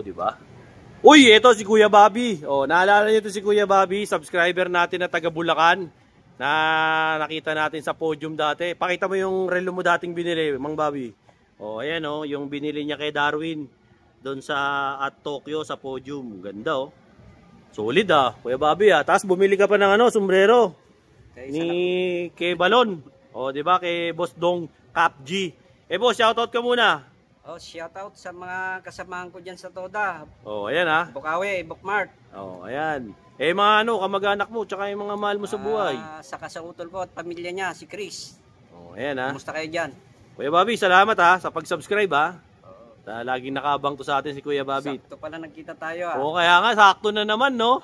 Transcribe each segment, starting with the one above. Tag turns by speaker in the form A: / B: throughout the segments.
A: di ba? Uy, ito si Kuya Bobby. Oh, naalala niyo to si Kuya Bobby, subscriber natin na taga Bulacan na nakita natin sa podium dati. Pakita mo yung relo mo dating binili, Mang Bobby. Oh, ayan oh, yung binili niya kay Darwin doon sa at Tokyo sa podium. Ganda oh. Solid ah, Kuya Bobby ah. Tapos bumili ka pa ng ano, sombrero ni kay Balon. Oh, di ba kay Boss Dong Cap G. Boss, shoutout ka muna.
B: Oh, shoutout sa mga kasamahan ko diyan sa Toda.
A: Oh, ayan ah.
B: Bukawi, Bookmart.
A: Oh, ayan. Mga ano, kamag-anak mo, tsaka yung mga mahal mo sa buhay.
B: Saka sa utol ko at pamilya niya, si Chris.
A: Oh, ayan ah.
B: Kumusta kayo diyan?
A: Kuya Bobby, salamat ha sa pag-subscribe ha. Laging nakabang to sa atin si Kuya Bobby.
B: Sakto pala nagkita tayo ah.
A: Oo, kaya nga, sakto na naman no.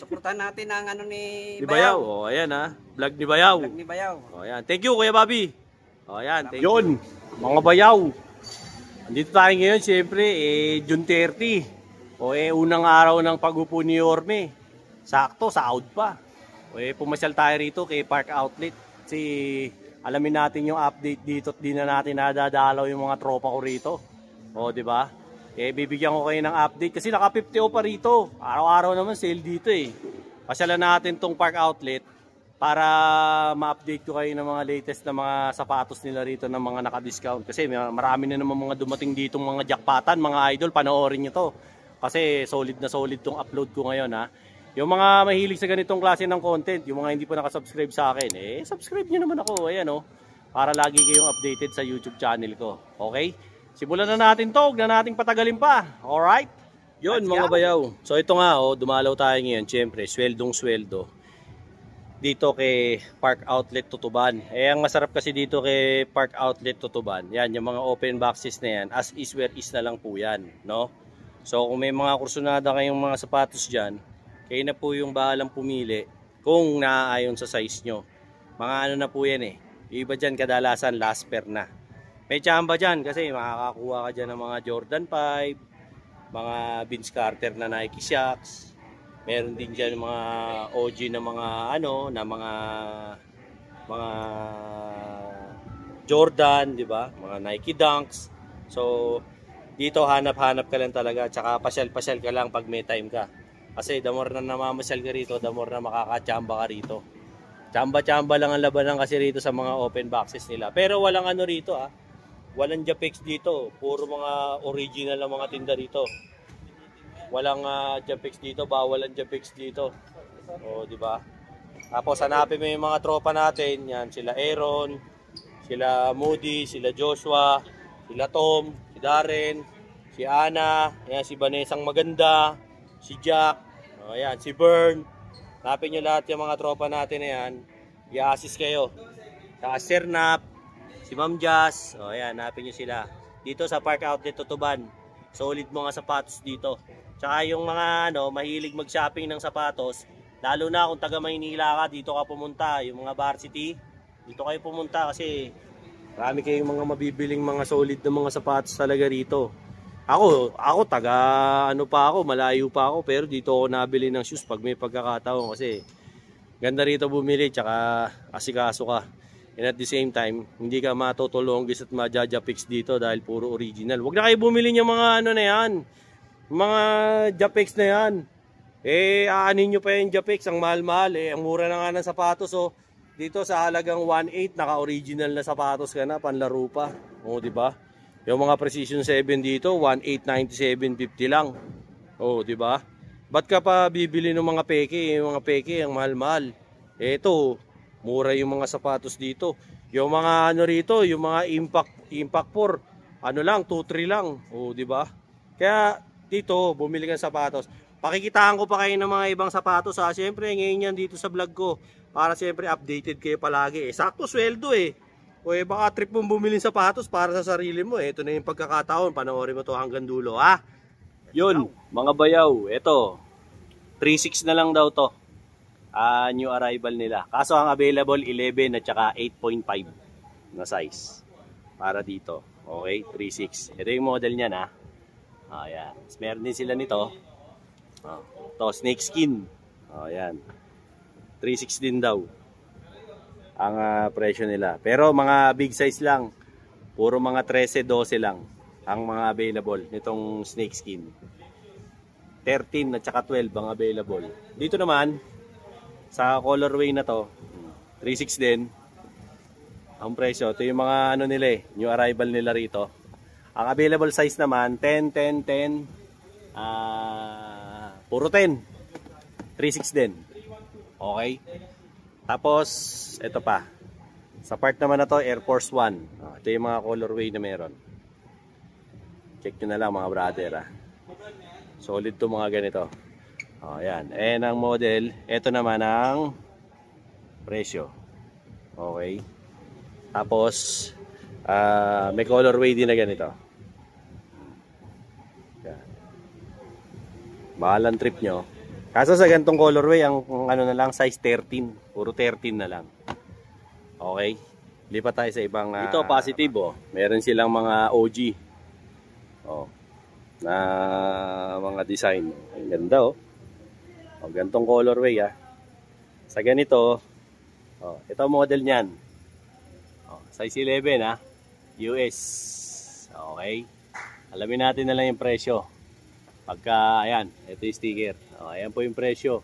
B: Suportahan natin ang ano ni
A: Bayaw. Oh, ayan ha. Vlog ni Bayaw.
B: Vlog ni Bayaw.
A: Oh, ayan. Thank you Kuya Bobby. Oh, ayan. Thank you. Mga Bayaw. Andito tayo ngayon, siyempre, June 30. O, unang araw ng pag-upo ni Yorme. Sakto, sa out pa. O, pumasyal tayo rito kay Park Outlet. Kasi, alamin natin yung update dito at di na natin nadadalaw yung mga tropa ko rito. O, di ba? Bibigyan ko kayo ng update kasi naka 50 pa rito. Araw-araw naman sale dito Pasyalan natin tong Park Outlet para ma-update ko kayo ng mga latest na mga sapatos nila rito ng mga naka-discount. Kasi marami na naman mga dumating ditong mga jackpotan, mga idol, panoorin nyo to. Kasi solid na solid tong upload ko ngayon ha. Yung mga mahilig sa ganitong klase ng content, yung mga hindi pa nakasubscribe sa akin, subscribe nyo naman ako, ayan para lagi kayong updated sa YouTube channel ko. Okay? Simulan na natin to, huwag na nating patagalin pa. Alright? Yun mga bayaw. So ito nga dumalaw tayo ngayon, syempre, sweldong-sweldo dito kay Park Outlet Tutuban. Ang masarap kasi dito kay Park Outlet Tutuban, yan, yung mga open boxes na yan, as is where is na lang po yan, no? So kung may mga kursunada kayong mga sapatos dyan, kayo na po yung bahalang pumili kung naaayon sa size nyo. Mga ano na po yan yung iba dyan kadalasan last pair na. May tsamba dyan kasi makakakuha ka dyan ng mga Jordan 5, mga Vince Carter na Nike Shox. Meron din diyan mga OG na mga mga Jordan, di ba? Mga Nike Dunks. So dito hanap-hanap ka lang talaga, tsaka pasyal-pasyal ka lang pag may time ka. Kasi the more na namamasyal ka rito, the more na makakachamba ka rito. Chamba-chamba lang ang labanan kasi rito sa mga open boxes nila. Pero walang ano rito Walang Japex dito. Puro mga original ang mga tinda rito. Walang Japex dito, bawal ang Japex dito. O, di ba? Tapos hanapin mo yung mga tropa natin, yan sila Aaron, sila Moody, sila Joshua, sila Tom, si Darren, si Ana, yan si Vanessang maganda, si Jack, ayan si Bern. Hanapin niyo lahat yung mga tropa natin na yan. I-assist kayo. Saka Sernap, si Ma'am Jazz, ayan, hanapin niyo sila. Dito sa Park Outlet Tutuban. Solid mga sapatos dito. Tsaka yung mga mahilig mag-shopping ng sapatos, lalo na kung taga Maynila ka, dito ka pumunta, yung mga varsity, dito kayo pumunta kasi marami kayong mga mabibiling mga solid na mga sapatos talaga rito. Ako taga malayo pa ako, pero dito ako nabili ng shoes pag may pagkakataon kasi ganda rito bumili, tsaka asikaso ka. And at the same time, hindi ka matutulonggis at majajapix dito dahil puro original. Huwag na kayo bumili ng mga na yan. Mga Japex na yan. Aanin nyo pa yung Japex, ang mahal-mahal ang mura na nga ng sapatos dito sa halagang 1.8 naka-original na sapatos ka na, panlaro pa. Di ba? Yung mga Precision 7 dito 1.897.50 lang. Di ba? Ba't ka pa bibili ng mga peke? Yung mga peke ang mahal-mahal. Ito, mura yung mga sapatos dito. Yung mga rito, yung mga Impact 4, lang 2-3 lang. Di ba? Kaya dito, bumili kang sapatos. Pakikitaan ko pa kayo ng mga ibang sapatos Siyempre, ngayon yan dito sa vlog ko. Para siyempre updated kayo palagi Sakto sweldo O baka trip mong bumili ng sapatos para sa sarili mo Ito na yung pagkakataon. Panoorin mo to hanggang dulo Yun, mga bayaw. Ito, 3.6 na lang daw to. New arrival nila. Kaso ang available 11 at saka 8.5 na size. Para dito. Okay, 3.6. Ito yung model niyan Ayan. Meron din sila nito. Ito, snake skin. Ayan. 3.6 din daw ang presyo nila. Pero mga big size lang. Puro mga 13-12 lang. ang mga available nitong snakeskin. 13 at saka 12 ang available. Dito naman, sa colorway na to, 3.6 din. Ang presyo, ito yung mga ano nila new arrival nila rito. Ang available size naman, 10, 10, 10, puro 10. 3.6 din. Okay. Tapos, ito pa. Sa part naman na to, Air Force 1. Ito yung mga colorway na meron. Check nyo na lang mga brother. Solid to mga ganito. Ayan. And ang model, ito naman ang presyo. Okay. Tapos, may colorway din na ganito. Yan. Bahalang trip nyo. Kaso sa ganitong colorway, ang ano na lang, size 13. Puro 13 na lang. Okay. Lipat tayo sa ibang... Ito, positive oh. Meron silang mga OG. Oh. Na mga design. Ang ganda oh. Oh, ganitong colorway ah. Sa ganito, oh, ito model niyan. Oh, size 11 ah. US. Okay. Alamin natin na lang yung presyo. Pagka, ayan, ito yung sticker. Oh, ayan po yung presyo.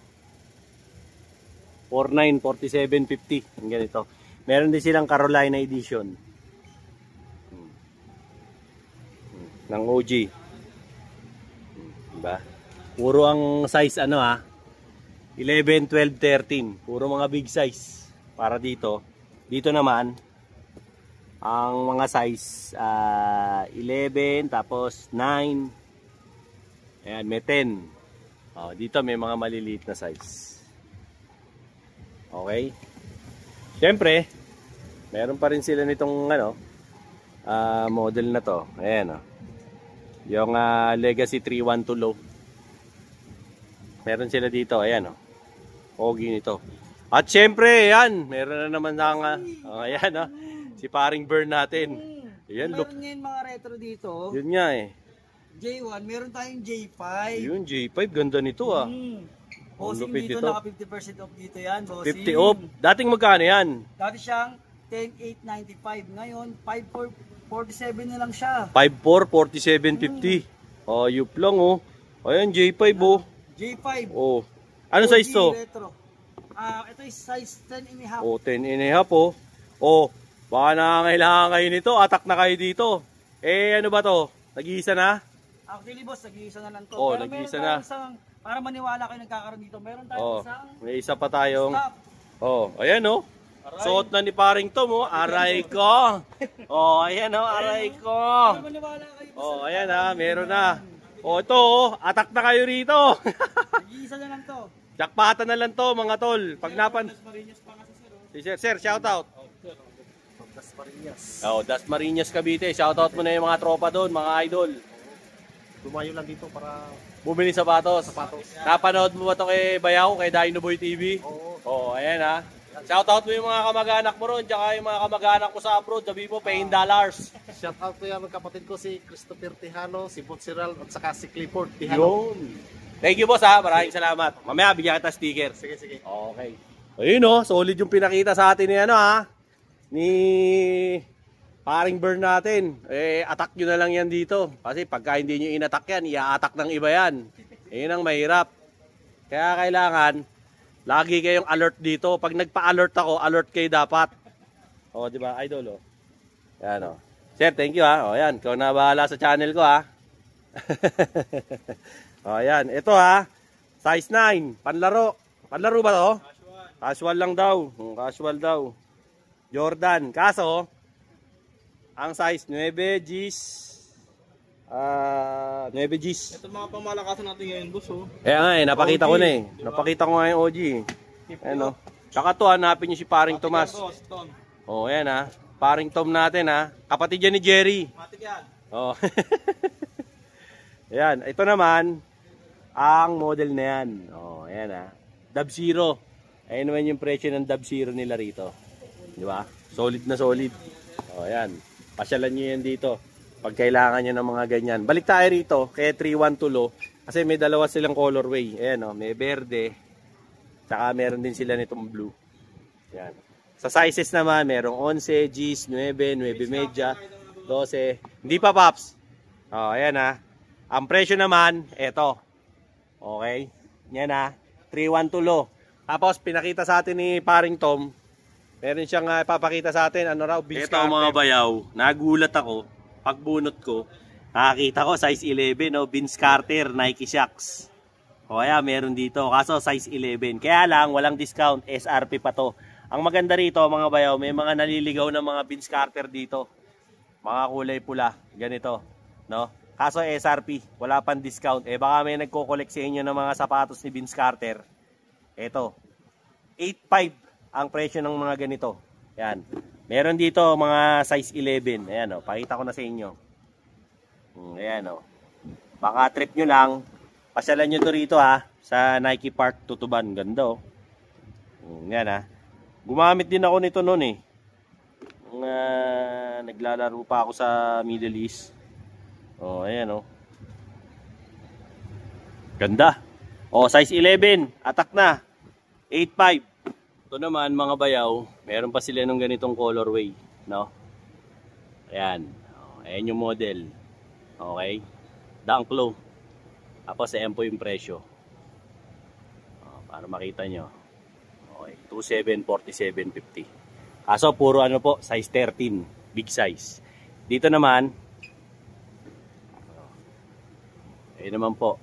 A: 49, 47.50. Ang ganito. Meron din silang Carolina edition. Ng OG. Diba? Puro ang size ano ha. 11, 12, 13. Puro mga big size. Para dito. Dito naman, ang mga size 11, tapos 9. Ayan, may 10. Oh, dito may mga maliliit na size. Okay. Siyempre, meron pa rin sila nitong ano, model na to. Ayan oh. Yung Legacy 312 low. Meron sila dito, ayan oh. Pogi nito. At syempre, ayan, meron na naman ng ayan oh. Si paring burn natin. Ayan, look.
B: Meron ngayon mga retro dito.
A: Yun nga eh.
B: J1, meron tayong J5.
A: Yun, J5, ganda nito ah.
B: Bossing
A: lupit
B: dito,
A: nito.
B: naka 50% off dito yan, bossing.
A: 50 off. Dating magkano yan?
B: Dati siyang 10,895. Ngayon, 5,447 na lang siya.
A: 5,4, 47.50. Oh, yup lang oh. Ayan, J5 oh.
B: J5.
A: Oh. Anong size to?
B: Retro. Ito is size 10 and a half.
A: Oh, 10 and a half oh. Oh, baka nangangailangan kayo nito. Atak na kayo dito. Eh, ano ba to? Nag-iisa na?
B: Actually, boss, nag-iisa na lang to.
A: Oh,
B: pero
A: nag-iisa
B: meron
A: na.
B: tayong isang, para maniwala kayo nagkakaroon dito, meron tayong
A: Oh,
B: isang
A: may isa pa tayong...
B: stop.
A: Oh, ayan oh. Suot na ni paring Tom oh. Aray ko. Oh, ayan oh, aray ko.
B: Para maniwala kayo, boss.
A: Oh, ayan ha, meron na. Oh, ito oh, atak na kayo rito.
B: Nag-iisa na lang to.
A: Jackpatan na lang to mga tol. Pag napan... Si sir, shout out.
B: Das Marinas.
A: Oh, Das Marinas Cavite. Shout out mo na yung mga tropa doon, mga idol.
B: Tumayo lang dito para...
A: Bumili sapatos. Napanood mo ba to kay Bayaw, kay Dino Boy TV?
B: Oo.
A: Oh, ayan ha. Shout out mo yung mga kamag-anak mo ron, tsaka yung mga kamag-anak ko sa abroad. Sabi mo, paying dollars.
C: Shout out ko yan ng kapatid ko si Christopher Tijano, si Butziral at saka si Clifford Tijano.
A: Yun. Thank you boss ha, maraming salamat. Mamaya bigyan kita sticker.
C: Sige, sige.
A: Okay. Ayun oh, solid yung pinakita sa atin ni ano ha. Ni paring burn natin. Eh, attack nyo na lang yan dito. Kasi pagka hindi nyo inattack yan, i-attack ng iba yan. Ayun ang mahirap. Kaya kailangan, lagi kayong alert dito. Pag nagpa-alert ako, alert kayo dapat. O, di ba, idol, o. Yan, o. Sir, thank you, ha. O, yan. Ikaw na bahala sa channel ko, ha. O, yan. Ito, ha. Size 9. Panlaro. Panlaro ba to? Casual lang daw. Casual daw. Jordan. Kaso, ang size 9 Gs. 9 Gs.
C: Ito mga pamalakasan natin ngayon, boss, oh.
A: Kaya nga eh, napakita ko na eh.
C: Diba?
A: Napakita ko nga yung OG. Ano? Tsaka to, hanapin nyo si paring Tomas. Oh, ayan ha. Paring Tom natin ha. Kapatid yan ni Jerry.
C: Matik yan.
A: Oh. Ayan, ito naman, ang model na yan. Oh, ayan ha. Dub Zero. Ayan naman yung presyo ng Dub Zero nila rito. Di ba? Solid na solid. Oh, ayan. Pasyalan nyo yan dito. Pag kailangan nyo ng mga ganyan. Balik tayo rito, kaya 312 low. Kasi may dalawa silang colorway. Ayan o, may verde. Saka meron din sila nitong blue. Ayan. Sa sizes naman, merong 11, Gs, 9, 9 media, 12. Hindi pa, Paps. Oh, ayan ha. Ang presyo naman, eto. Okay? Yan ha. 312 low. Tapos pinakita sa atin ni Paring Tom, meron siyang ipapakita sa atin, ano raw, Vince Carter. Ito mga bayaw, nagulat ako, pagbunot ko, nakakita ko size 11, no? Vince Carter, Nike Shox. O kaya meron dito, kaso size 11. Kaya lang, walang discount, SRP pa to. Ang maganda rito mga bayaw, may mga naliligaw na mga Vince Carter dito. Mga kulay pula, ganito, no? Kaso SRP, wala pang discount. Eh baka may nagko-collect sa inyo ng mga sapatos ni Vince Carter. Eto, 8.5 ang presyo ng mga ganito. Yan. Meron dito mga size 11. Ayan o, pakita ko na sa inyo. Ayan o. Baka trip nyo lang. Pasyalan nyo to rito ha. Sa Nike Park, Tutuban. Ganda o. Yan ha. Gumamit din ako nito noon eh. Naglalaro pa ako sa Middle East. O, ayan o. Ganda. O, size 11. Atak na. 8.5. Ito naman mga bayaw, meron pa sila nung ganitong colorway, no? Ayan. Ayan yung model. Okay? Dunk low. Tapos ayan po yung presyo. Para makita nyo. Okay. 2747.50. Kaso puro ano po, size 13. Big size. Dito naman, ayan naman po.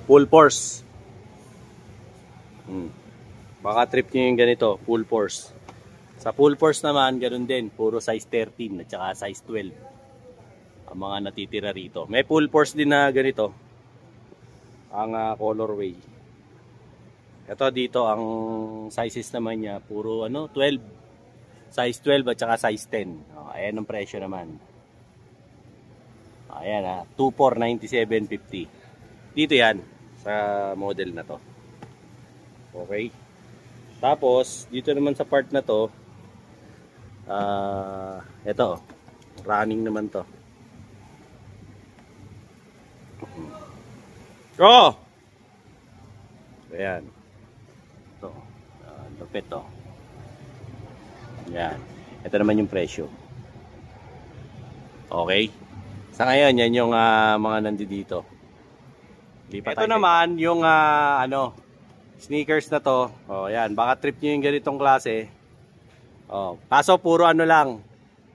A: Full force. Baka trip nyo yung ganito, full force. Sa full force naman, ganun din, puro size 13 at saka size 12 ang mga natitira rito. May full force din na ganito ang colorway. Ito dito ang sizes naman niya, puro ano, 12. Size 12 at saka size 10. Ayan ang presyo naman. Ayan ha, 2497.50. Dito yan, sa model na to. Okay. Tapos, dito naman sa part na to, ito, running naman to. Oh! Ayan. Ito, lupit to. Ayan. Ito naman yung presyo. Okay. Sa ngayon, yan yung mga nandito. Ito naman yung ano, sneakers na to. Oh, yan, baka trip niyo yung ganitong klase. Oh, kaso puro ano lang.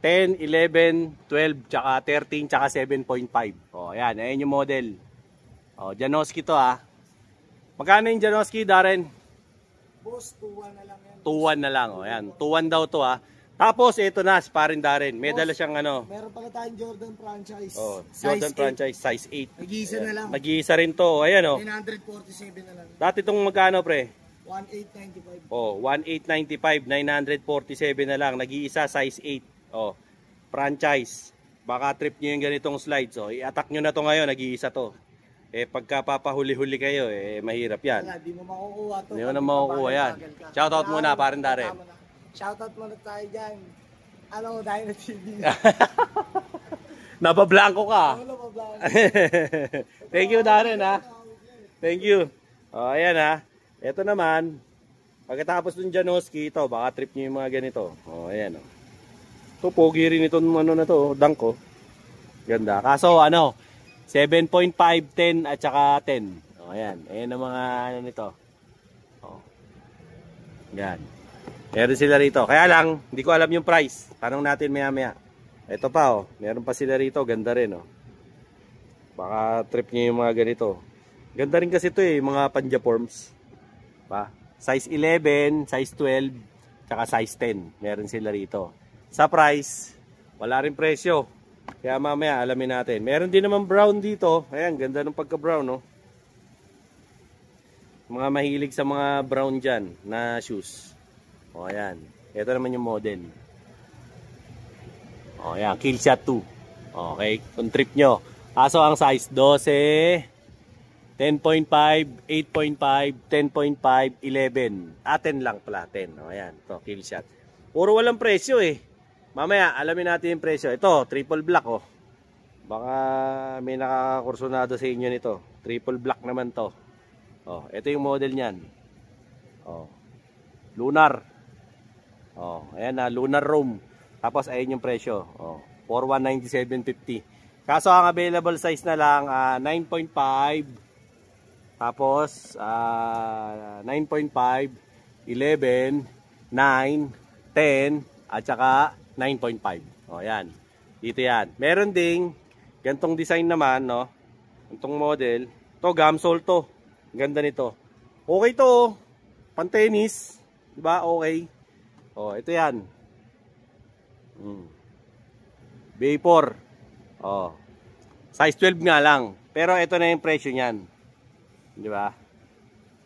A: 10, 11, 12, tsaka 13, tsaka 7.5. Oh, yan, ayan yung model. Oh, Janoski to ah. Magkano yung Janoski, Darren?
B: Boss, 2-1 na lang yan.
A: 2-1 na lang. Oh, yan, 2-1 daw to ah. Tapos ito na, parin Darren. May dala siyang ano.
B: Meron pala tayong Jordan franchise.
A: Oh, Jordan franchise size 8.
B: Nag-iisa na lang.
A: Nag-iisa rin to. Ayan oh.
B: 947 na lang.
A: Dati itong magkano pre?
B: 1895.
A: Oh, 1895, 947 na lang. Nag-iisa size 8. Oh, franchise. Baka trip niyo yung ganitong slides. Oh, i-attack niyo na to ngayon, nag-iisa to. Eh pagka papahuli-huli kayo, eh mahirap 'yan.
B: Wala, di mo makukuha to.
A: Hindi mo na makukuha 'yan. Shoutout muna, parin Darren.
B: Shoutout muna tayo dyan. Ano, Dino TV.
A: Nabablanko ka.
B: Ano ba ba?
A: Thank you, Darren, ha. Thank you. O, ayan, ha. Ito naman, pagkatapos ng Janoski, ito, baka trip nyo yung mga ganito. O, ayan, o. Ito, pogi rin itong ano na to, dunk, ko. Ganda. Kaso, ano, 7.5, 10, at saka 10. O, ayan. Ayan ang mga, ano nito. O. Yan. Meron sila rito. Kaya lang, hindi ko alam yung price. Tanong natin maya-maya. Ito pa, oh. Meron pa sila rito. Ganda rin, oh. Baka trip nyo yung mga ganito. Ganda rin kasi ito, eh. Mga panjaforms. Pa? Size 11, size 12, tsaka size 10. Meron sila rito. Sa price, wala rin presyo. Kaya mamaya, alamin natin. Meron din naman brown dito. Ayan, ganda ng pagka-brown, oh. Mga mahilig sa mga brown dyan na shoes. O, ayan. Ito naman yung model. O, ayan. Killshot 2. Okay. Kung trip nyo. Kaso ang size 12, 10.5, 8.5, 10.5, 11. 10 lang pala. 10. O, ayan. Ito, Killshot. Puro walang presyo eh. Mamaya, alamin natin yung presyo. Ito, triple black oh. Baka may nakakakursunado sa inyo nito. Triple black naman to. O, ito yung model nyan. O. Lunar. Oh, ayan na, Lunar Room. Tapos ayun yung presyo. Oh, 4197.50. Kaso ang available size na lang 9.5. Tapos 9.5, 11, 9, 10 at saka 9.5. Oh, ayan. Dito yan. Meron ding gantong design naman, no? Gantong model. To gamsol to. Ganda nito. Okay to. Pan-tennis, 'di ba? Okay. Oh, ito 'yan. B4. Oh. Size 12 nga lang. Pero ito na yung presyo niyan. 'Di ba?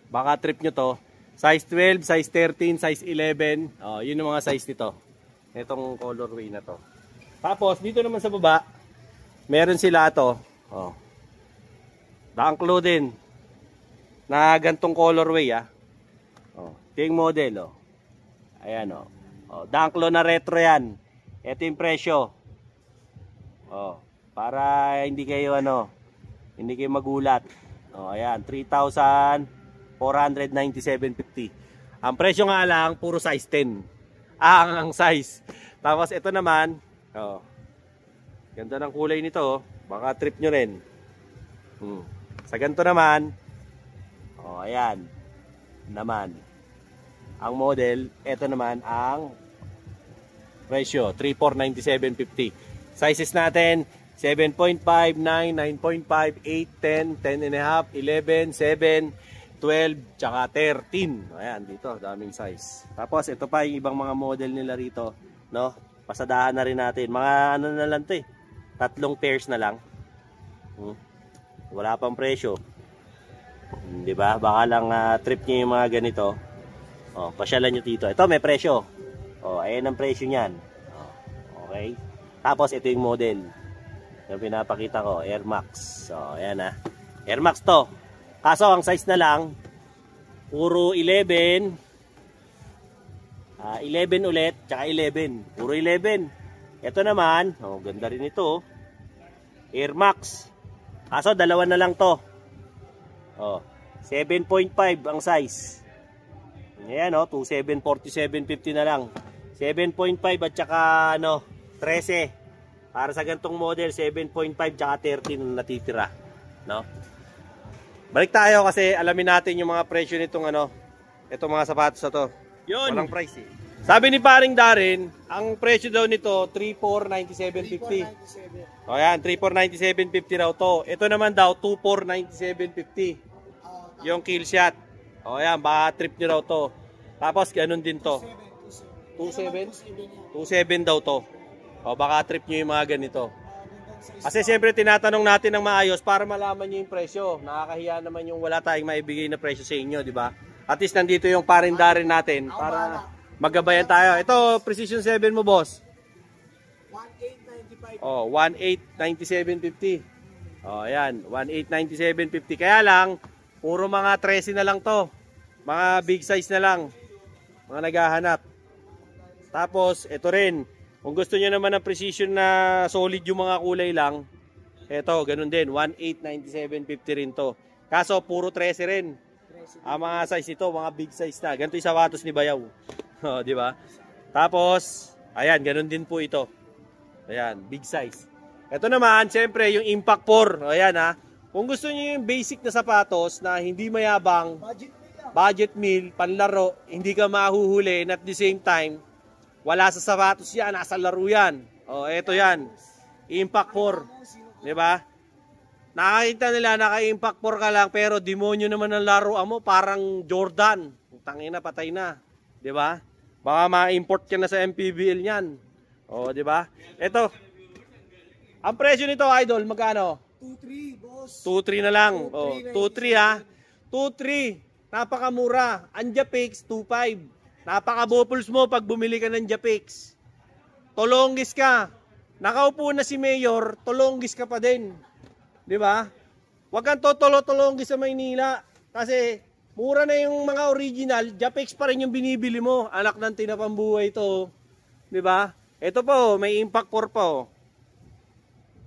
A: Baka trip nyo to. Size 12, size 13, size 11. Oh, yun yung mga size nito. Itong colorway na to. Tapos dito naman sa baba, meron sila to. Oh. Dangklo din. Na gantong colorway Oh, ito yung model Ayan Oh, Dangklo na retro yan. Ito yung presyo. Oh, para hindi kayo hindi kayo magulat. Oh, ayan, 3,497.50. Ang presyo nga lang puro size 10. Ang size. Tapos ito naman, ganda ng kulay nito, baka trip nyo rin. Sa ganito naman, ayan, naman. Ang model, ito naman ang presyo, 3,497.50. Sizes natin, 7.5, 9, 9.5, 8, 10, 10 and a half, 11, 7, 12, tsaka 13. Ayan, dito, daming size. Tapos, ito pa yung ibang mga model nila rito, no? Pasadahan na rin natin. Mga na lang to 3 pairs na lang. Wala pang presyo. Di ba? Baka lang trip nyo yung mga ganito. Pasyalan nyo dito. Ito, may presyo. Ayan ang presyo nyan. Okay. Tapos, ito yung model. Yung pinapakita ko, Air Max. So, ayan Air Max to. Kaso, ang size na lang, puro 11. 11 ulit, tsaka 11. Puro 11. Ito naman, ganda rin ito. Air Max. Kaso, dalawa na lang to. 7.5 ang size. Ayan, 2747.50 na lang. 7.5 at saka, 13. Para sa gantong model, 7.5 tsaka 13 na natitira. No? Balik tayo kasi alamin natin yung mga presyo nitong itong mga sapatos na to. Yun. Walang price Sabi ni paring Darren, ang presyo daw nito, 3,497.50. Ayan, 3,497.50 daw to. Ito naman daw, 2,497.50. Yung kill shot. Ayan, baka trip nyo daw to. Tapos, ganun din to. 2,7? 2,7 daw to. Baka trip nyo yung mga ganito. Kasi siyempre tinatanong natin ng maayos para malaman nyo yung presyo. Nakakahiya naman yung wala tayong maibigay na presyo sa inyo, di ba? At least nandito yung parindarin natin para magabayan tayo. Ito, Precision 7 mo, boss.
B: 1,895.
A: 1,897.50. Ayan, 1,897.50. Kaya lang, puro mga 13 na lang to. Mga big size na lang. Mga naghahanap. Tapos, ito rin. Kung gusto niyo naman ng precision na solid yung mga kulay lang, eto, ganun din, 1,897.50 rin to. Kaso, puro 13 rin. Ang mga size ito, mga big size na. Ganito yung sapatos ni Bayaw. Di ba? Tapos, ayan, ganun din po ito. Ayan, big size. Ito naman, siyempre, yung Impact 4. Ayan Kung gusto niyo yung basic na sapatos na hindi mayabang, budget meal, panlaro, hindi ka mahuhuli, and at the same time, wala sa sapatos yan, nasa laro yan. Eto yan. Impact 4. Diba? Nakakita nila, naka-Impact 4 ka lang, pero demonyo naman ang laruan mo, parang Jordan. Tangina, patay na. Diba? Baka ma-import ka na sa MPBL yan. Diba? Eto. Ang presyo nito, idol, magkano?
B: 2,300, boss.
A: 2,300 na lang. 2,300 2,300. Napakamura. Ang Japix, 2,500. Napaka-bopples mo pag bumili ka ng Japix. Tolonggis ka. Nakaupo na si Mayor, tolonggis ka pa din. Di ba? Huwag kang tolonggis sa Maynila. Kasi mura na yung mga original, Japix pa rin yung binibili mo. Anak ng tinapambuhay ito. Di ba? Ito po, may Impact 4 po.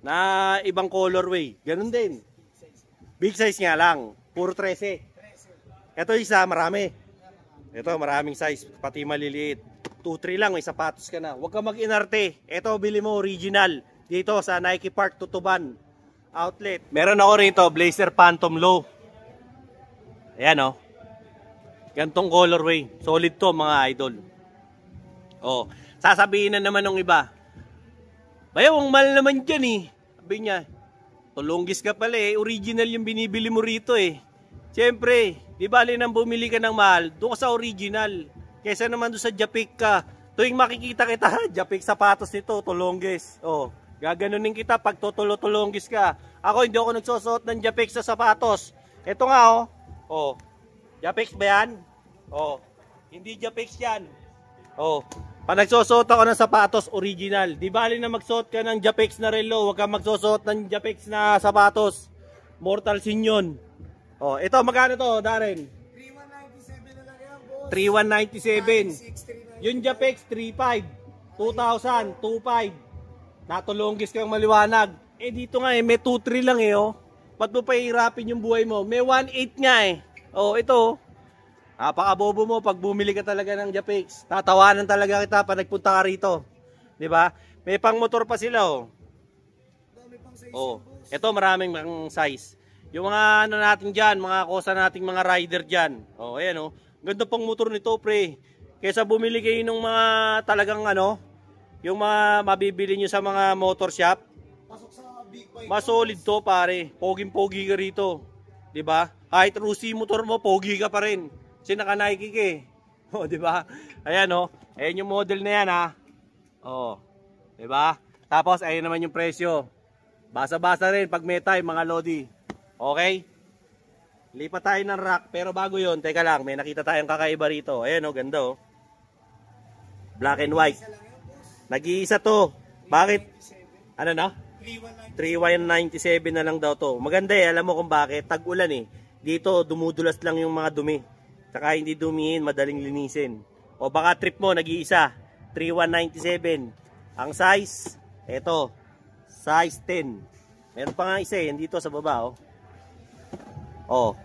A: Na ibang colorway. Ganun din. Big size nga lang. Puro 13. Ito isa, marami. Ito, maraming size, pati maliliit. 2-3 lang, may sapatos ka na. Huwag ka mag-inarte. Ito, bili mo original. Dito sa Nike Park, Tutuban Outlet. Meron ako rito, Blazer Phantom Low. Ayan oh. Gantong colorway. Solid to mga idol. Oh, sasabihin na naman ng iba. Bayaw, ang mahal naman dyan eh. Sabi niya, tulunggis ka pala eh. Original yung binibili mo rito eh. Siyempre, di bali nang bumili ka ng mahal, doon ka sa original. Kesa naman doon sa Japik ka. Tuwing makikita kita, Japik sapatos nito, tulunggis. Oh, gaganunin kita pag tutulo-tulunggis ka. Ako hindi ako nagsusuot ng Japik sa sapatos. Ito nga oh. Oh, Japik ba yan? Oh, hindi Japik yan. Oh, pag nagsusuot ako ng sapatos, original. Di bali na magsuot ka ng Japik na relo, huwag ka magsusuot ng Japik na sapatos. Mortal sin yun. Oh, ito magkano to, Darren?
B: 3197 na lang yan, boss.
A: 3197. Yung Japex 35. 2,000, 25. Natulunggis kang maliwanag. Eh dito nga eh, may 2-3 lang eh oh. Ba't mo pahihirapin yung buhay mo? May 1.8 nga eh. Oh, ito. Napakabobo mo pag bumili ka talaga ng Japex. Tatawanan talaga kita pag nagpunta ka rito. 'Di ba? May pang motor pa sila oh.
B: Dami pang size,
A: Oh,
B: boss.
A: ito maraming pang size. Yung mga ano natin diyan, mga kosa nating mga rider diyan. Oh, ayan oh. Ganda pang motor nito, pre. Kaysa bumili kayo ng mga talagang ano, yung mga mabibili nyo sa mga motor shop.
B: Pasok sa big bike.
A: Mas solid to, pare. Poging-pogi ka rito. 'Di ba? Kahit Rusi motor mo, pogi ka pa rin. Kasi naka-Nike ka eh. Oh, 'di ba? Ayan oh. Ayan yung model na yan ha. Oh. 'Di ba? Tapos ayun naman yung presyo. Basa-basa rin pag may time mga lodi. Okay? Lipat tayo ng rack. Pero bago yon, teka lang, may nakita tayong kakaiba rito. Ayan o, ganda o. Black and white. Nag-iisa to. Bakit? Ano na? 3197 na lang daw to. Maganda eh, alam mo kung bakit. Tag-ulan eh. Dito, dumudulas lang yung mga dumi. Saka hindi dumihin, madaling linisin. O baka trip mo, nag-iisa. 3197. Ang size, eto. Size 10. Meron pa nga isa eh, dito sa baba oh. Oh,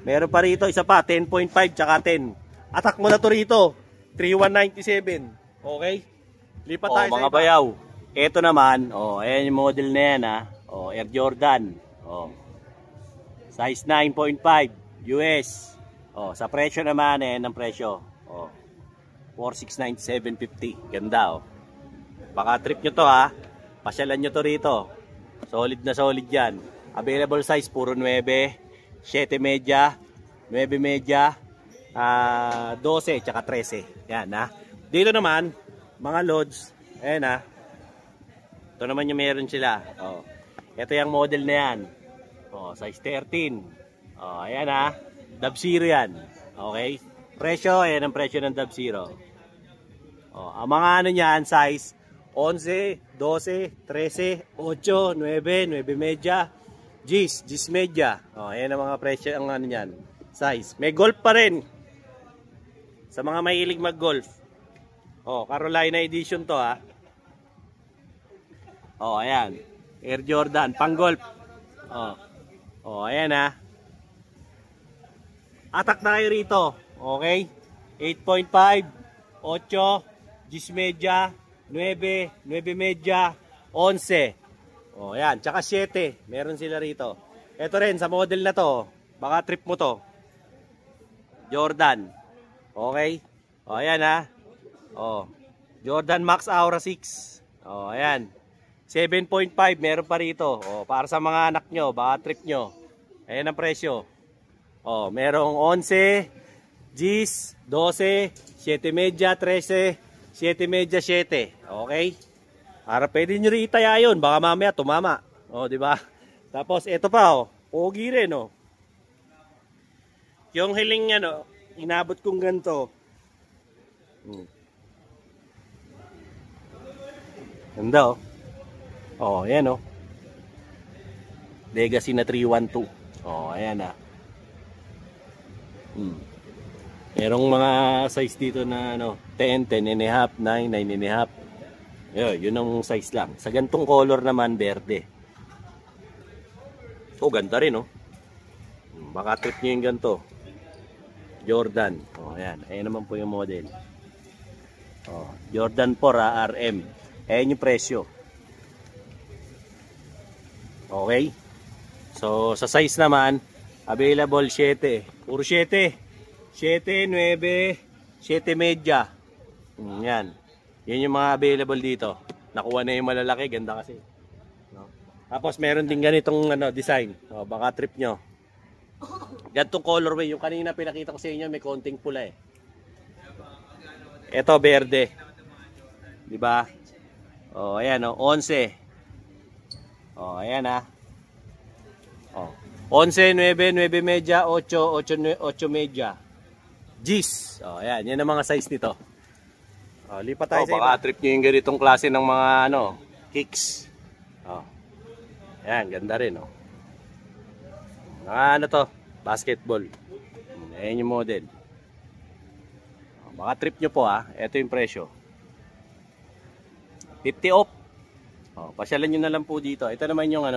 A: meron pa rito isa pa 10.5 tsaka 10. Attack mo na to rito. 3197. Okay? Lipat tayo sa mga bayaw. Ito naman, oh, ayan yung model na yan ha. Oh, Air Jordan. Oh. Size 9.5 US. Oh, sa presyo naman ayan ang presyo. Oh. 4,697.50. Ganda oh. Baka trip nyo to ha. Pasyalan nyo to rito. Solid na solid yan. Available size puro 9. 7 media, 9 media, 12, tsaka 13. Yan ha. Dito naman, mga loads, ayan ha. Ito naman yung meron sila. Oh. Ito yung model na yan. Oh, size 13. Oh, ayan ha. Dub Zero yan. Okay. Presyo, ayan ang presyo ng Dub Zero. Oh, ang mga ano niyan, size 11, 12, 13, 8, 9, 9 media, Gis media. Oh, ayan ang mga presyo ang ano niyan. Size. May golf pa rin. Sa mga mahilig mag-golf. Oh, Carolina edition to ha. Oh, ayan. Air Jordan, pang golf. Oh. Oh, ayan ha. Attack na kayo rito. Okay? 8.5, 8, Gis media, 9, 9 media, 11. Oh, ayan, tsaka 7. Meron sila rito. Ito rin sa model na to. Baka trip mo to. Jordan. Okay? Oh, ayan ha. Oh. Jordan Max Aura 6. Oh, ayan. 7.5 meron pa rito. Oh, para sa mga anak nyo, baka trip nyo. Ayan ang presyo. Oh, merong 11, Gis, 12, 7 media, 13, 7 media, 7. Okay? Para pwede nyo rin itaya yun. Baka mamaya tumama. O, di ba? Tapos, ito pa, oh. Pogi rin, oh. Yung hiling, ano, inabot kong ganito. Ganda, oh. Oh, ayan, oh. Legacy na 312. Oh, ayan, ah. Merong mga size dito na, ano, 10, 10 and a half, 9, 9 and a half. Yun ang size lang. Sa gantong color naman, berde. Oh, ganda rin, oh. Baka trip nyo yung ganito. Jordan. Oh, ayan. Ayan naman po yung model. Oh, Jordan 4 RM. Ayan yung presyo. Okay. So, sa size naman, available 7. Puro 7. 7, 9, 7 media. Yan. Yan yung mga available dito. Nakuha na yung malalaki. Ganda kasi. No? Tapos, meron din ganitong design. O, baka trip nyo. Gantong colorway. Yung kanina pinakita ko sa inyo, may konting pula eh. Ito, berde. Diba? O, ayan o. 11. O, ayan ha. O. 11, 9, 9 media, 8, 8 media. Gis. O, ayan. Yan ang mga size nito. O, lipat tayo sa iba. Baka trip nyo yung ganitong klase ng mga kicks. O. Ayan, ganda rin o. Mga to? Basketball. Ayan yung model. Baka trip nyo po ha. Ito yung presyo. 50 off. O, pasyalan nyo na lang po dito. Ito naman yung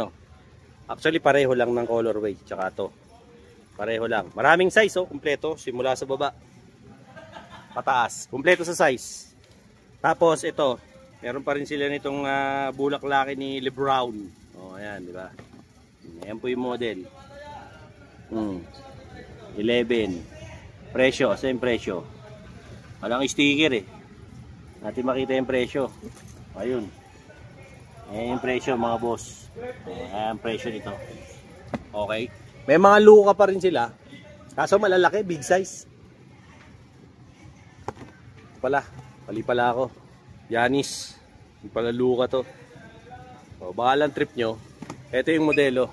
A: actually pareho lang ng colorway. Tsaka to. Pareho lang. Maraming size kumpleto. Simula sa baba. Pataas. Kumpleto sa size. Tapos ito. Meron pa rin sila nitong bulaklaki ni LeBron. O, ayan, di ba? Ayan po yung model. 11. Presyo. Same presyo. Walang sticker eh. Natin makita yung presyo. Ayun. Ayan yung presyo mga boss. Ayan yung presyo nito. Okay. May mga luka pa rin sila. Kaso malalaki, big size. Mali pala ako. Yanis. Yung pala luka to. O, baka lang trip nyo. Ito yung modelo.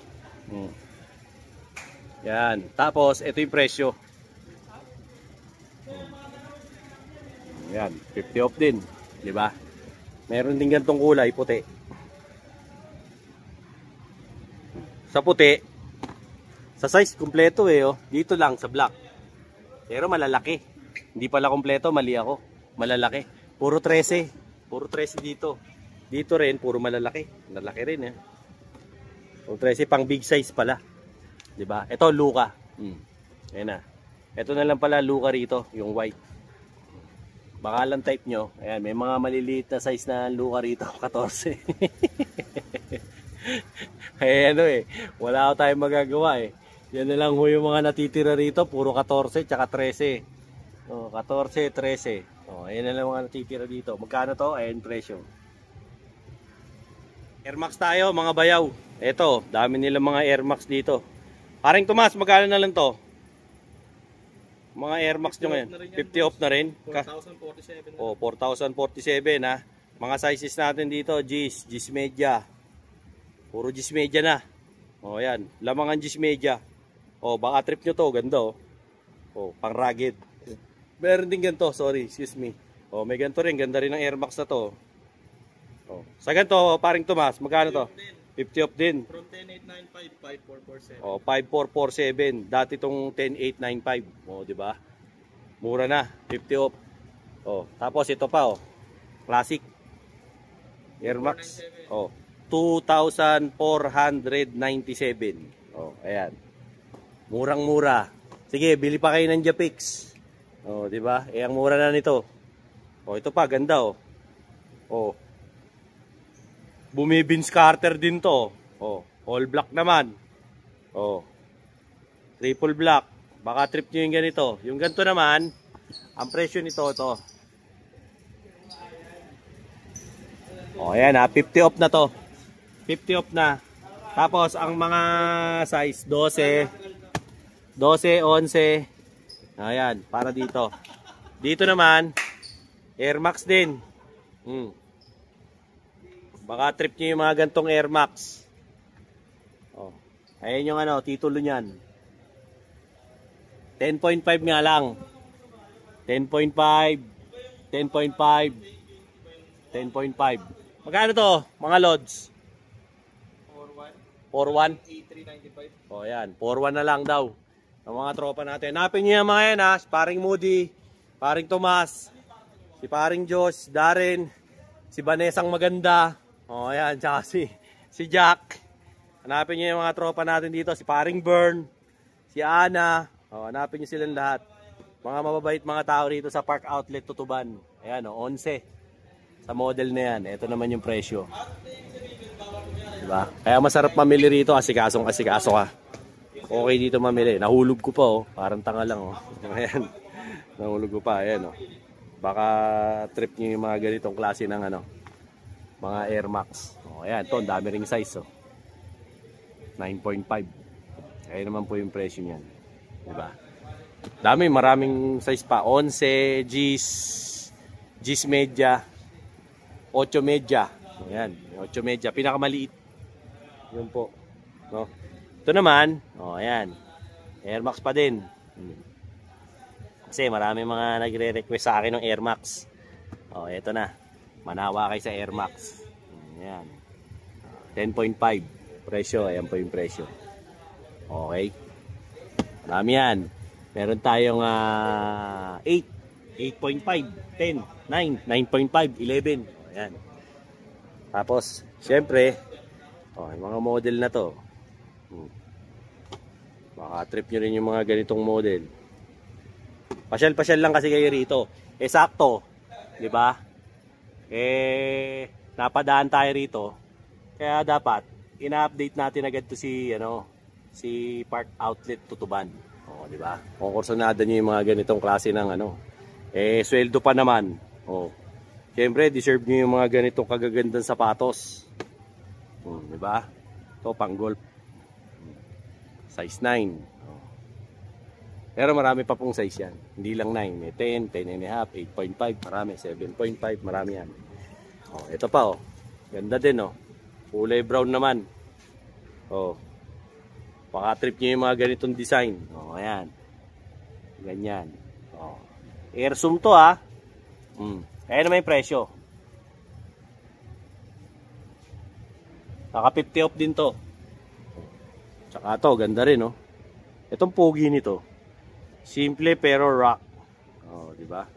A: Yan. Tapos, ito yung presyo. Yan, 50 off din, 'di ba? Meron din gantong kulay, puti. Sa puti, sa size kumpleto dito lang sa black. Pero malalaki. Hindi pala kumpleto, mali ako. Malalaki. Puro 13. Puro 13 dito. Dito rin puro malalaki. Malalaki rin Puro 13 pang big size pala. 'Di ba? Ito luka. Ayan na. Ito na lang pala luka rito, yung white. Baka lang type nyo. Ayan, may mga maliliit na size na luka rito. 14. Ay wala tayong magagawa Yan na lang yung mga natitira rito. Puro 14 tsaka 13. 14, 13. Ayan na lang mga natitira dito. Magkano to? Ayan presyo. Air Max tayo mga bayaw. Eto, dami nilang mga Air Max dito. Paring Tomas, magkano na lang to? Mga Air Max nyo ngayon. 50 off na rin. 4,047. 4,047 ha. Mga sizes natin dito, Gis media. Puro Gis media na. Ayan. Lamangan Gis media. Baka trip nyo to. Ganda pang rugged. Meron din ganito. Sorry, excuse me. May ganito rin. Ganda rin ng Air Max na to. Sa ganito, paring Tomas, magkano to? 50 off din.
C: From 10,895, 5447.
A: 5447. Dati itong 10,895. Di ba? Mura na, 50 off. Tapos ito pa Classic Air Max. 2,497. Ayan. Murang-mura. Sige, bili pa kayo ng Japix. Di ba? Ang mura na nito. Ito pa ganda Bumibins Carter din to. All black naman. Triple black. Baka trip nyo yung ganito. Yung ganito naman, ang presyo nito ayan 50 off na to. 50 off na. Tapos ang mga size 12, 11. Ayan, para dito. Dito naman, Air Max din. Baka trip nyo yung mga gantong Air Max. Ayan yung titulo nyan. 10.5 nga lang. 10.5. 10.5. 10.5. Magkano to, mga lods? 4.1. 4.1? Ayan. 4.1 na lang daw. Ang mga tropa natin. Hanapin nyo yung mga yan Si paring Moody, paring Tomas, si paring Josh, Darren, si Vanessang maganda. Ayan, tsaka si Jack. Hanapin nyo yung mga tropa natin dito. Si paring Bern, si Ana. Hanapin nyo silang lahat. Mga mababait mga tao rito sa Park Outlet Tutuban. Ayan o, 11. Sa model na yan, ito naman yung presyo. Diba? Kaya masarap mamili rito, asikasong asikaso ka. Okay dito mamili. Nahulog ko pa oh. Parang tanga lang oh. Ayan. Nahulog ko pa. Ayan oh. Baka trip nyo yung mga ganitong klase ng ano, mga Air Max. Oh, ayan. Ito, dami ring size oh. 9.5. Ayan naman po yung presyo niyan. Diba? Dami, maraming size pa. 11, G's media, 8 media. Ayan, 8 media. Pinakamaliit. Yun po. No? Ito naman, oh, ayan. Air Max pa din. Kasi marami mga nagre-request sa akin ng Air Max. Oh, ito na. Manawa kayo sa Air Max. Ayan. 10.5 presyo. Ayan po yung presyo. Okay. Marami yan. Meron tayong 8, 8.5, 10, 9, 9.5, 11. Ayan. Tapos, syempre, oh, yung mga model na to. Baka trip nyo rin yung mga ganitong model. Pasyal-pasyal lang kasi kayo rito. Eh, sakto. Diba? Eh, napadaan tayo rito. Kaya dapat, ina-update natin agad to si, si Park Outlet Tutuban. O, diba? Konkursonada nyo yung mga ganitong klase ng Eh, sweldo pa naman. O, siyempre, deserve nyo yung mga ganitong kagagandang sapatos. Diba? Ito, pang golf. Size 9. Pero marami pa pong size yan. Hindi lang 9. May 10, 10 and a half, 8.5, marami. 7.5, marami yan. O, ito pa, oh. Ganda din, oh. Kulay brown naman. O, paka-trip nyo yung mga ganitong design. O, ayan. Ganyan. O. Air zoom to, ha. Ayan naman yung presyo. Naka 50 off din to. Tsaka to, ganda rin, oh. Itong pogi nito. Simple pero rock. Oh, di ba?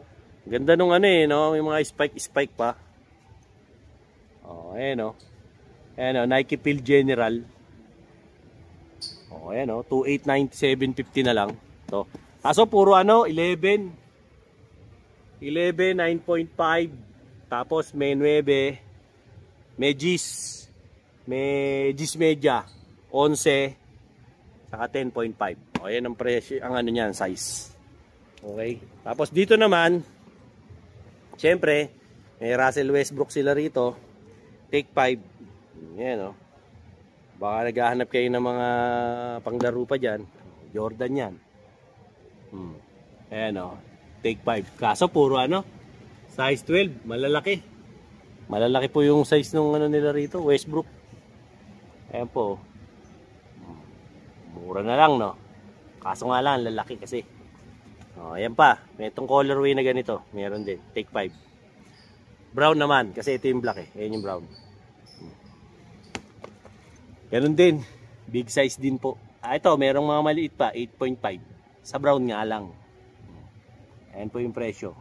A: Ganda nung no, yung mga spike pa. Oh, ayan oh. Ayan oh, Nike Field General. Oh, ayan oh, 2897.50 na lang. To. Kaso puro 11. 11 9.5. Tapos may 9, may G's media 11 saka 10.5. O, yan ang presyo, ang niyan, size. Okay. Tapos dito naman, syempre, may Russell Westbrook sila rito. Take 5. Yan, o. Baka naghahanap kayo ng mga panglaro pa dyan. Jordan yan. Ayan, o. Take 5. Kaso, puro size 12. Malalaki. Malalaki po yung size nung nila rito, Westbrook. Ayan po. Mura na lang, no? Kaso nga lang, lalaki kasi. O, ayan pa. May itong colorway na ganito. Meron din. Take 5. Brown naman. Kasi ito yung black eh. Ayan yung brown. Ganun din. Big size din po. Ito, merong mga maliit pa. 8.5. Sa brown nga lang. Ayan po yung presyo.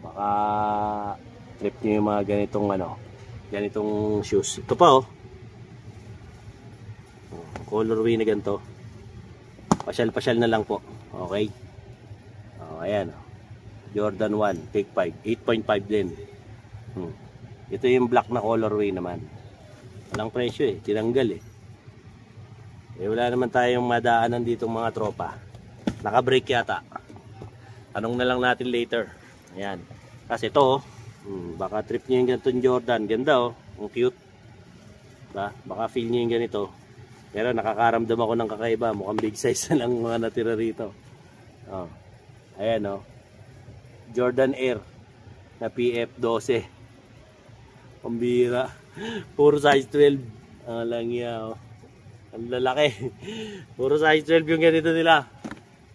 A: Baka trip nyo yung mga ganitong ganitong shoes. Ito pa oh. Colorway na ganito. Pasyal-pasyal na lang po. Okay. Oh, ayan. Jordan 1, take 5. 8.5 din. Ito yung black na colorway naman. Walang presyo eh. Tinanggal eh. Wala naman tayong madaanan ditong mga tropa. Naka-break yata. Tanong na lang natin later. Ayan. Kasi ito baka trip nyo yung ganitong Jordan. Ganda oh. Ang cute. Baka feel nyo yung ganito. Pero nakakaramdam ako ng kakaiba. Mukhang big size na lang mga natira rito. Oh. Ayan oh. Jordan Air na PF12. Pambira. Puro size 12. Ang langya oh. Ang lalaki. Puro size 12 yung ganito nila.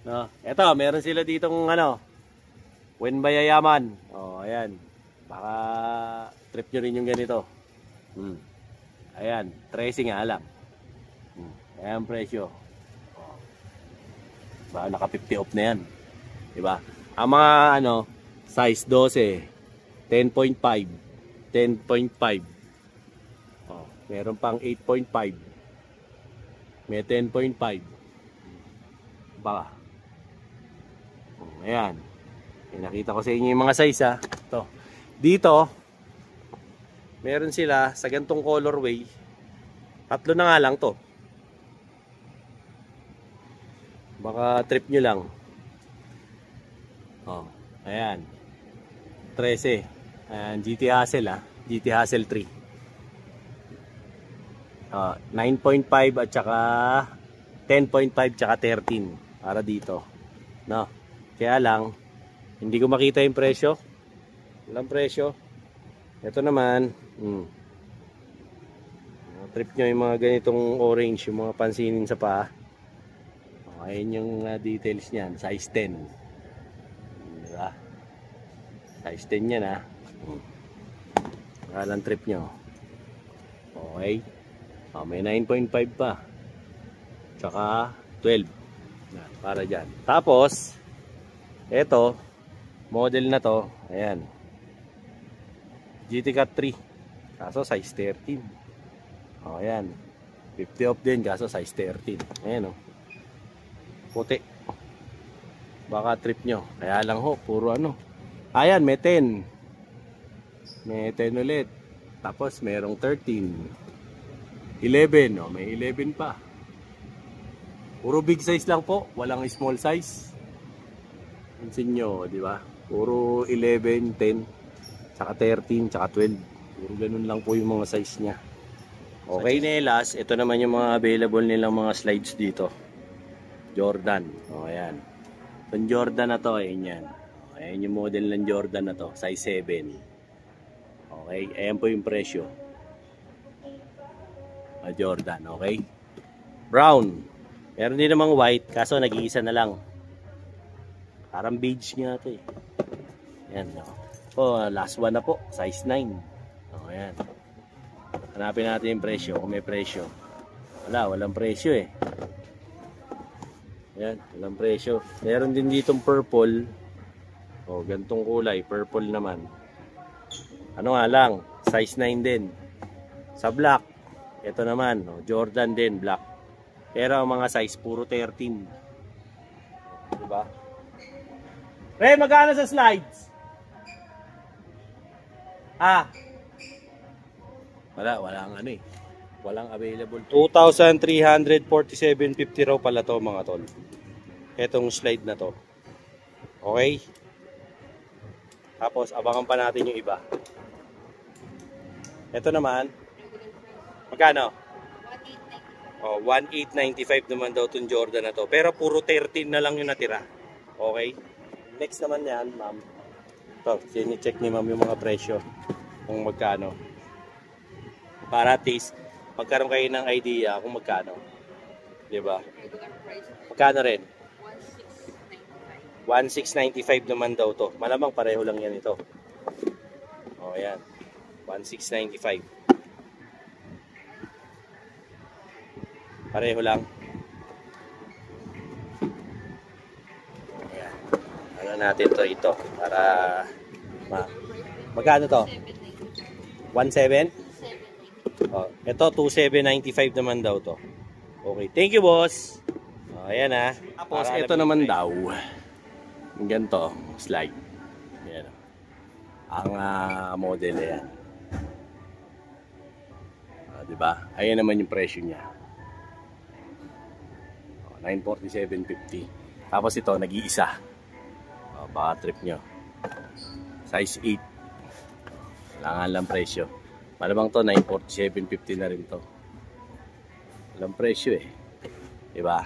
A: No. Eto, meron sila ditong When Bayayaman. Oh, ayan. Baka trip nyo rin yung ganito. Ayan, 13 nga lang. Ayan presyo. Oh. Baka naka 50 off na yan. Diba? Ang mga size 12, 10.5, 10.5. Oh, meron pang 8.5. May 10.5. Baka. Ayan. Pinakita ko sa inyo yung mga size ha. Ito. Dito, meron sila sa gantong colorway. 3 na nga lang to. Baka trip nyo lang. Oh, ayan. 13. Ayan, GT Hassel ha. GT Hassel 3. 9.5 at saka 10.5 tsaka 13 para dito. No. Kaya lang hindi ko makita yung presyo. Walang presyo. Ito naman, trip nyo yung mga ganitong orange, yung mga pansinin sa paa. Ayan yung details niyan, size 10. Diba? Size 10 yan ha. Walang trip nyo. Okay. May 9.5 pa. Tsaka 12. Para dyan. Tapos, eto, model na to, ayan. GT Cat 3. Kaso size 13. O, ayan. 50 off din, kaso size 13. Ayan o. Puti. Baka trip nyo. Kaya lang ho, puro ano. Ayan, may 10. May 10 ulit. Tapos, merong 13. 11, oh, may 11 pa. Puro big size lang po, walang small size. Pansin nyo, di ba? Puro 11, 10, tsaka 13, tsaka 12. Puro ganun lang po yung mga size niya. Okay, chinelas, ito naman yung mga available nilang mga slides dito. Jordan, oh ayan. Itong Jordan na to, ayan yan. Ayan yung model ng Jordan na to, size 7. Okay, ayan po yung presyo. Jordan, okay? Brown. Meron din namang white, kaso nag-iisa na lang. Parang beige nga ito eh. Ayan, oh, last one na po, size 9. Oh, ayan. Hanapin natin yung presyo, kung may presyo. Walang presyo eh. Ayan, walang presyo. Meron din ditong purple. Oh, gantong kulay, purple naman. Ano nga lang, size 9 din. Sa black, ito naman, oh, Jordan din, black. Pero ang mga size, puro 13. Diba? Pre, magkano sa slides? Walang ano eh. Walang available. 2,347.50 raw pala to mga tol. Etong slide na to. Okay? Tapos, abangan pa natin yung iba. Ito naman, magkano? 1,895 naman daw itong Jordan na to. Pero puro 13 na lang yung natira. Okay? Next naman yan, ma'am. Ito, sini-check ni ma'am yung mga presyo. Kung magkano. Para at least, magkaroon kayo ng idea kung magkano. Diba? Magkano rin? 1,695 naman daw to. Malamang pareho lang yan ito. O, ayan. 1,695. Pareho lang. Ayan. Ano natin to ito para magkano to? 1,700? Oh, ito 2,795 naman daw to. Okay, thank you boss. Oh, ayan ha. Tapos ito naman daw. Yung ganito, slide. Ayan. Ang model yan. Diba? Ayan naman yung presyo niya. 947.50. Tapos ito, nag-iisa. Baka trip nyo. Size 8. Kailangan lang presyo. Malamang to, 947.50 na rin to. Walang presyo eh. Diba?